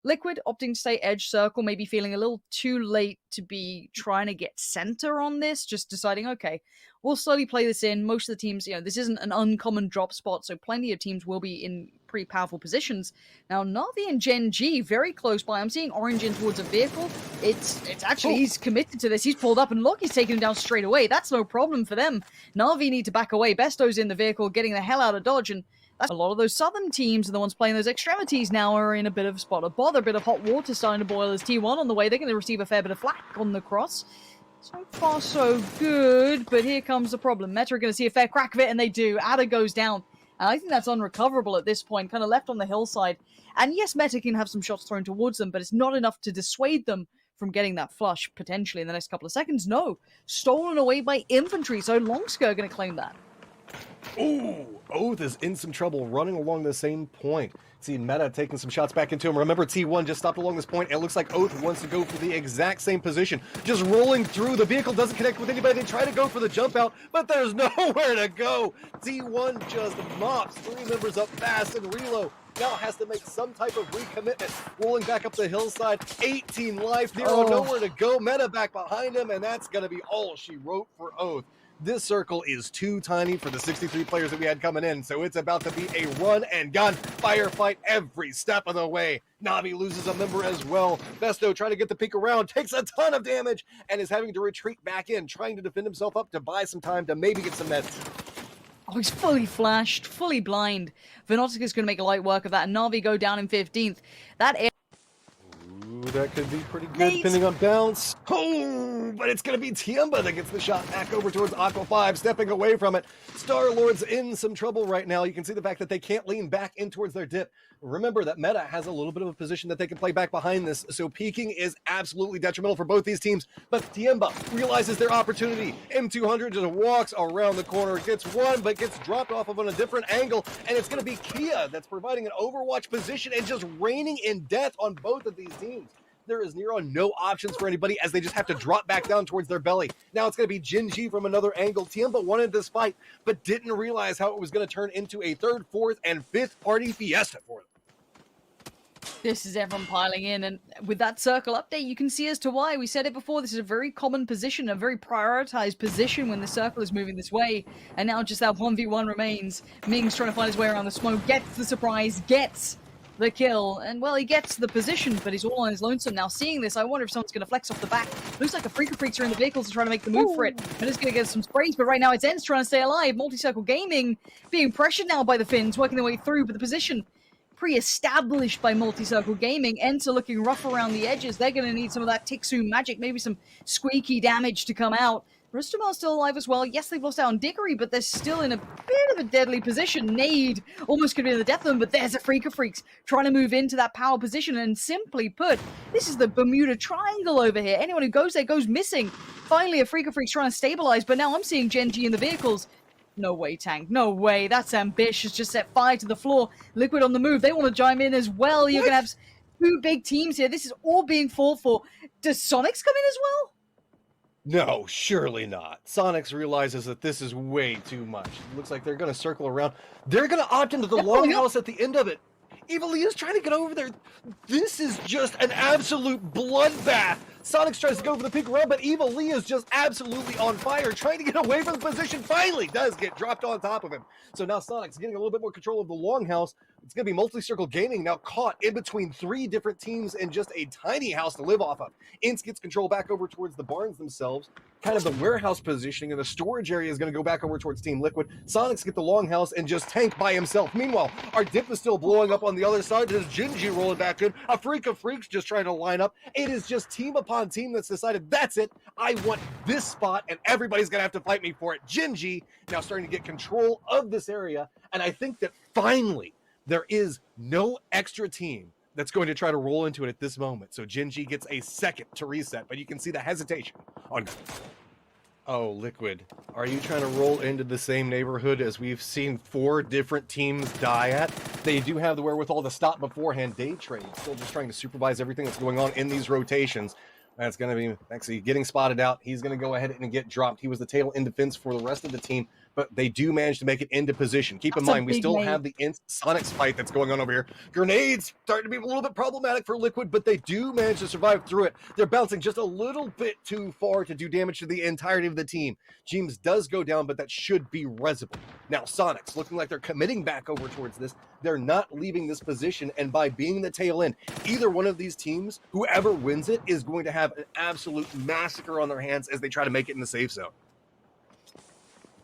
Liquid opting to stay edge circle, maybe feeling a little too late to be trying to get center on this, just deciding, okay, we'll slowly play this in. Most of the teams, this isn't an uncommon drop spot, so plenty of teams will be in pretty powerful positions. Now, Na'Vi and Gen.G very close by. I'm seeing Orange in towards a vehicle. It's actually, he's committed to this. He's pulled up, and look, he's taking him down straight away. That's no problem for them. Na'Vi need to back away. Besto's in the vehicle, getting the hell out of dodge, and a lot of those southern teams and the ones playing those extremities now are in a bit of a spot of bother, a bit of hot water starting to boil as T1 on the way. They're going to receive a fair bit of flack on the cross. So far, so good, but here comes the problem. Meta are going to see a fair crack of it, and they do. Ada goes down. And I think that's unrecoverable at this point, kind of left on the hillside. And yes, Meta can have some shots thrown towards them, but it's not enough to dissuade them from getting that flush, potentially, in the next couple of seconds. No. Stolen away by Infantry, so Longsker are going to claim that. Ooh, Oath is in some trouble running along the same point. See Meta taking some shots back into him. Remember, T1 just stopped along this point. It looks like Oath wants to go for the exact same position. Just rolling through. The vehicle doesn't connect with anybody. They try to go for the jump out, but there's nowhere to go. T1 just mops 3 members up fast, and Relo now has to make some type of recommitment. Rolling back up the hillside. 18 life. Nero nowhere to go. Meta back behind him, and that's going to be all she wrote for Oath. This circle is too tiny for the 63 players that we had coming in, so it's about to be a run and gun firefight every step of the way. Na'Vi loses a member as well. Besto trying to get the peek around, takes a ton of damage, and is having to retreat back in, trying to defend himself up to buy some time to maybe get some meds. Oh, he's fully flashed, fully blind. Venotic is going to make a light work of that, and Na'Vi go down in 15th. That could be pretty good, depending on bounce. Oh, but it's going to be Tianba that gets the shot back over towards Aqua 5, stepping away from it. Star-Lord's in some trouble right now. You can see the fact that they can't lean back in towards their dip. Remember that Meta has a little bit of a position that they can play back behind this, so peeking is absolutely detrimental for both these teams. But Tianba realizes their opportunity. M200 just walks around the corner, gets one, but gets dropped off of on a different angle, and it's going to be Kia that's providing an overwatch position and just raining in death on both of these teams. There is no options for anybody as they just have to drop back down towards their belly. Now it's going to be Gen.G from another angle. Tianba wanted this fight, but didn't realize how it was going to turn into a 3rd, 4th, and 5th party fiesta for them. This is everyone piling in, and with that circle update, you can see as to why. We said it before, this is a very common position, a very prioritized position when the circle is moving this way, and now just that 1v1 remains. Ming's trying to find his way around the smoke, gets the surprise, gets the kill, and well, he gets the position, but he's all on his lonesome now. Seeing this, I wonder if someone's going to flex off the back. Looks like Afreeca Freecs are in the vehicles and trying to make the move for it, and it's going to get some sprays, but right now it's Ence trying to stay alive. Multi-Circle Gaming being pressured now by the Finns, working their way through, but the position pre-established by Multi-Circle Gaming. Ence are looking rough around the edges. They're going to need some of that Tixu magic, maybe some squeaky damage to come out. Rustamel's still alive as well. Yes, they've lost out on Dickory, but they're still in a bit of a deadly position. Nade almost could be the death of them, but there's Afreeca Freecs trying to move into that power position, and simply put, this is the Bermuda Triangle over here. Anyone who goes there goes missing. Finally, Afreeca Freecs trying to stabilize, but now I'm seeing Gen.G in the vehicles. No way, Tank. No way. That's ambitious. Just set fire to the floor. Liquid on the move. They want to chime in as well. You're going to have 2 big teams here. This is all being fought for. Does Soniqs come in as well? No, surely not. Soniqs realizes that this is way too much. It looks like they're going to circle around. They're going to opt into the longhouse at the end of it. Evil is trying to get over there. This is just an absolute bloodbath. Soniqs tries to go for the peek around, but Evil Lee is just absolutely on fire, trying to get away from the position. Finally does get dropped on top of him. So now Soniqs getting a little bit more control of the longhouse. It's going to be Multi-Circle Gaming now caught in between 3 different teams and just a tiny house to live off of. Ence gets control back over towards the barns themselves. Kind of the warehouse positioning, and the storage area is going to go back over towards Team Liquid. Soniqs get the longhouse and just tank by himself. Meanwhile, our dip is still blowing up on the other side. There's Gen.G rolling back in. Afreeca Freecs just trying to line up. It is just team upon team that's decided, that's it. I want this spot, and everybody's going to have to fight me for it. Gen.G now starting to get control of this area, and I think that finally there is no extra team that's going to try to roll into it at this moment. So Gen.G gets a second to reset, but you can see the hesitation on... Oh, Liquid, are you trying to roll into the same neighborhood as we've seen 4 different teams die at? They do have the wherewithal to stop beforehand. Daytrade still just trying to supervise everything that's going on in these rotations. That's going to be actually getting spotted out. He's going to go ahead and get dropped. He was the tail in defense for the rest of the team. but they do manage to make it into position. Keep in mind, we still have the Ence Soniqs fight that's going on over here. Grenades starting to be a little bit problematic for Liquid, but they do manage to survive through it. They're bouncing just a little bit too far to do damage to the entirety of the team. James does go down, but that should be resible. Now, Soniqs looking like they're committing back over towards this. They're not leaving this position, and by being the tail end, either one of these teams, whoever wins it, is going to have an absolute massacre on their hands as they try to make it in the safe zone.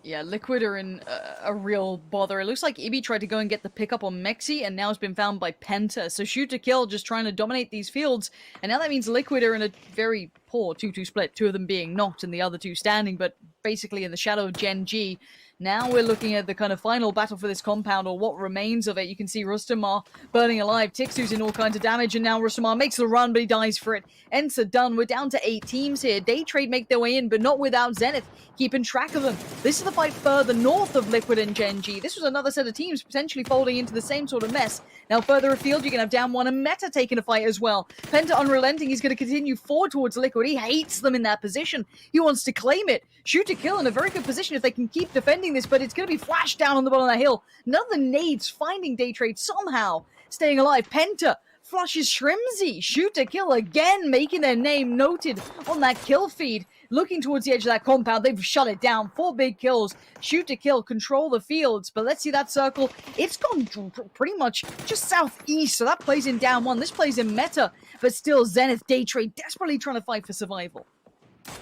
Yeah, Liquid are in a real bother. It looks like Ibi tried to go and get the pickup on Mexi, and now has been found by Penta. So shoot to kill, just trying to dominate these fields. And now that means Liquid are in a very poor 2-2 split, two of them being knocked and the other two standing, but basically in the shadow of Gen.G. Now we're looking at the kind of final battle for this compound, or what remains of it. You can see Rustamar burning alive. Tixu's in all kinds of damage, and now Rustamar makes the run, but he dies for it. Ence are done. We're down to 8 teams here. Daytrade make their way in, but not without Zenith keeping track of them. This is the fight further north of Liquid and Gen.G. This was another set of teams potentially folding into the same sort of mess. Now further afield, you can have DAMWON and Meta taking a fight as well. Penta unrelenting, he's going to continue forward towards Liquid. He hates them in that position. He wants to claim it. Shoot to kill in a very good position if they can keep defending this, but it's going to be flashed down on the bottom of the hill. None of the nades finding Daytrade somehow staying alive. Penta flushes Shrimzy. Shoot to kill again, making their name noted on that kill feed. Looking towards the edge of that compound, they've shut it down. 4 big kills. Shoot to kill, control the fields. But let's see that circle. It's gone pretty much just southeast, so that plays in down 1. This plays in meta, but still Zenith, Daytrade desperately trying to fight for survival.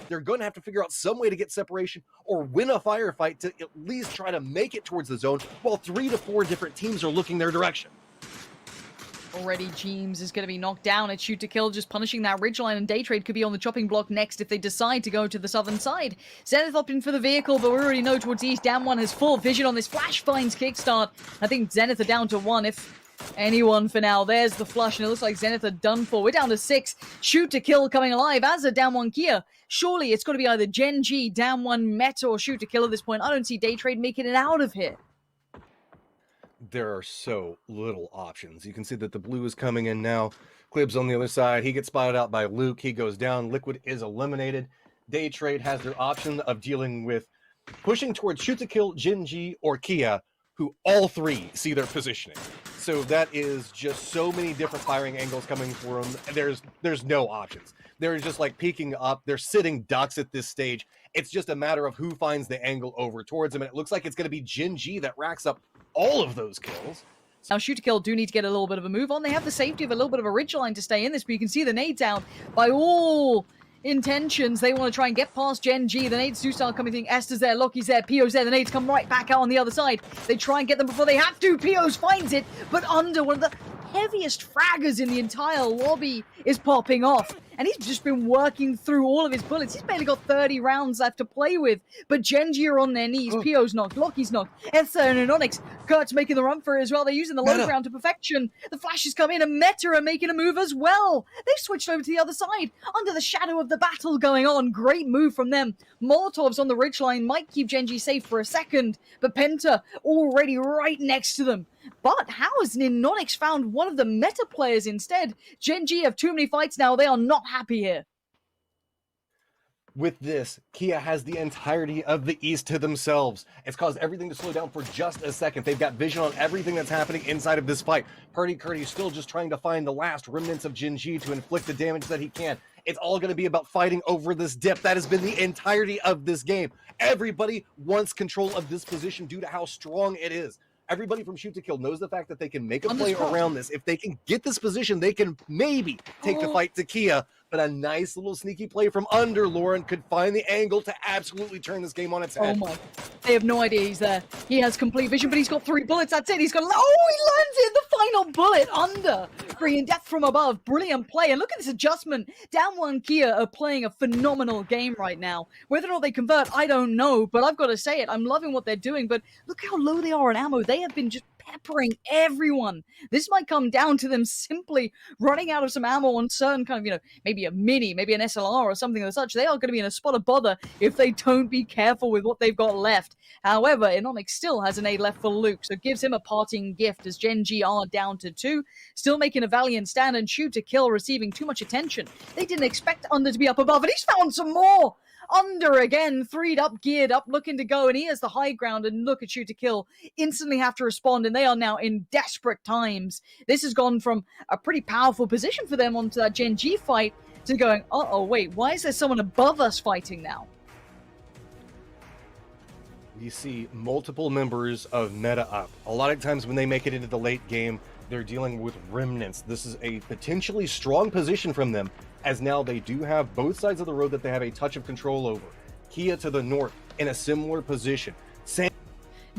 They're going to have to figure out some way to get separation or win a firefight to at least try to make it towards the zone, while 3 to 4 different teams are looking their direction. Already James is going to be knocked down. It's shoot to kill, just punishing that ridgeline, and Daytrade could be on the chopping block next if they decide to go to the southern side. Zenith opting for the vehicle, but we already know towards the east, DAMWON has full vision on this Flash Finds kickstart. I think Zenith are down to 1 if anyone for now. There's the flush, and it looks like Zenith are done for. We're down to 6. Shoot to kill coming alive as a DAMWON Kia. Surely it's got to be either Gen.G, DAMWON, Meta, or shoot to kill at this point. I don't see Daytrade making it out of here. There are so little options. You can see that the blue is coming in now. Clib's on the other side. He gets spotted out by Luke. He goes down. Liquid is eliminated. Daytrade has their option of dealing with pushing towards shoot to kill, Gen.G, or Kia, who all 3 see their positioning. So that is just so many different firing angles coming for them. There's no options. They're just like peeking up. They're sitting ducks at this stage. It's just a matter of who finds the angle over towards them. And it looks like it's going to be Gen.G that racks up all of those kills. Now, shoot to kill do need to get a little bit of a move on. They have the safety of a little bit of a ridgeline to stay in this, but you can see the nade down by all intentions. They want to try and get past Gen.G. The nades do start coming in. Esther's there, Loki's there, Pio's there. The nades come right back out on the other side. They try and get them before they have to. Pio's finds it, but under one of the heaviest fraggers in the entire lobby is popping off. And he's just been working through all of his bullets. He's barely got 30 rounds left to play with. But Gen.G are on their knees. Pio's knocked. Loki's knocked. Ence and Onyx. Kurt's making the run for it as well. They're using the low ground to perfection. The flashes come in, and Meta are making a move as well. They've switched over to the other side under the shadow of the battle going on. Great move from them. Molotovs on the ridgeline might keep Gen.G safe for a second, but Penta already right next to them. But how has Ninonix found one of the meta players instead? Gen.G have too many fights now. They are not happy here. With this, Kia has the entirety of the East to themselves. It's caused everything to slow down for just a second. They've got vision on everything that's happening inside of this fight. Purdy Curdy's still just trying to find the last remnants of Gen.G to inflict the damage that he can. It's all going to be about fighting over this dip. That has been the entirety of this game. Everybody wants control of this position due to how strong it is. Everybody from shoot to kill knows the fact that they can make a play around this. If they can get this position, they can maybe take the fight to Kia. But a nice little sneaky play from under Lauren could find the angle to absolutely turn this game on its head. Oh my. They have no idea he's there. He has complete vision, but he's got 3 bullets. That's it. He's got... Oh, he landed the final bullet under. Bringing death from above. Brilliant play. And look at this adjustment. DAMWON Kia are playing a phenomenal game right now. Whether or not they convert, I don't know. But I've got to say it. I'm loving what they're doing. But look how low they are on ammo. They have been just peppering everyone. This might come down to them simply running out of some ammo on certain kind of, maybe a mini, maybe an SLR or something of such. They are going to be in a spot of bother if they don't be careful with what they've got left. However, Inonic still has an aid left for Luke, so gives him a parting gift as Gen.G are down to 2. Still making a valiant stand, and shoot to kill receiving too much attention. They didn't expect under to be up above, and he's found some more. under again, 3'd up, geared up, looking to go, and he has the high ground, and look at Shoot to Kill, instantly have to respond, and they are now in desperate times. This has gone from a pretty powerful position for them onto that Gen.G fight to going, uh-oh, wait, why is there someone above us fighting now? We see multiple members of meta up. A lot of times when they make it into the late game, they're dealing with remnants. This is a potentially strong position from them, as now they do have both sides of the road that they have a touch of control over. Kia to the north in a similar position.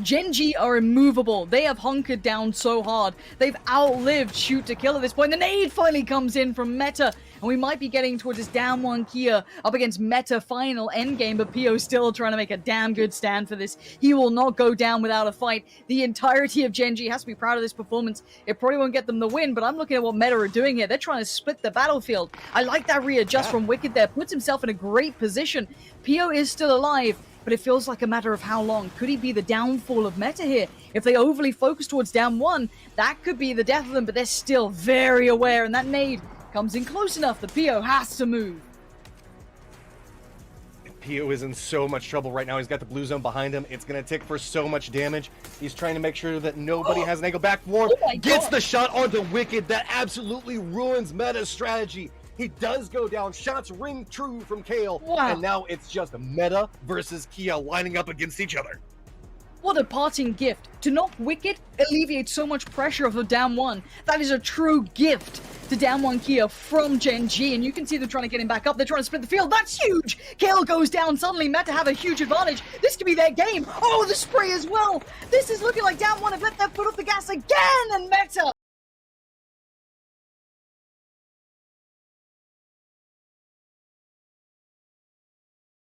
Gen.G are immovable. They have hunkered down so hard. They've outlived Shoot to Kill at this point. The nade finally comes in from Meta, and we might be getting towards this DAMWON Kia up against Meta final endgame, but PO still trying to make a damn good stand for this. He will not go down without a fight. The entirety of Gen.G has to be proud of this performance. It probably won't get them the win, but I'm looking at what Meta are doing here. They're trying to split the battlefield. I like that readjust from Wicked there. Puts himself in a great position. PO is still alive, but it feels like a matter of how long. Could he be the downfall of Meta here? If they overly focus towards DAMWON, that could be the death of them, but they're still very aware, and that nade comes in close enough. The PO has to move. PO is in so much trouble right now. He's got the blue zone behind him. It's going to tick for so much damage. He's trying to make sure that nobody has an angle back for him. Gets the shot onto Wicked. That absolutely ruins Meta's strategy. He does go down. Shots ring true from Kale. Wow. And now it's just Meta versus Kia lining up against each other. What a parting gift. To knock Wicked alleviates so much pressure of the DAMWON. That is a true gift to DAMWON Kia from Gen.G, and you can see them trying to get him back up. They're trying to split the field. That's huge! Kale goes down. Suddenly, Meta have a huge advantage. This could be their game. Oh, the spray as well. This is looking like DAMWON have let their foot off the gas again, and Meta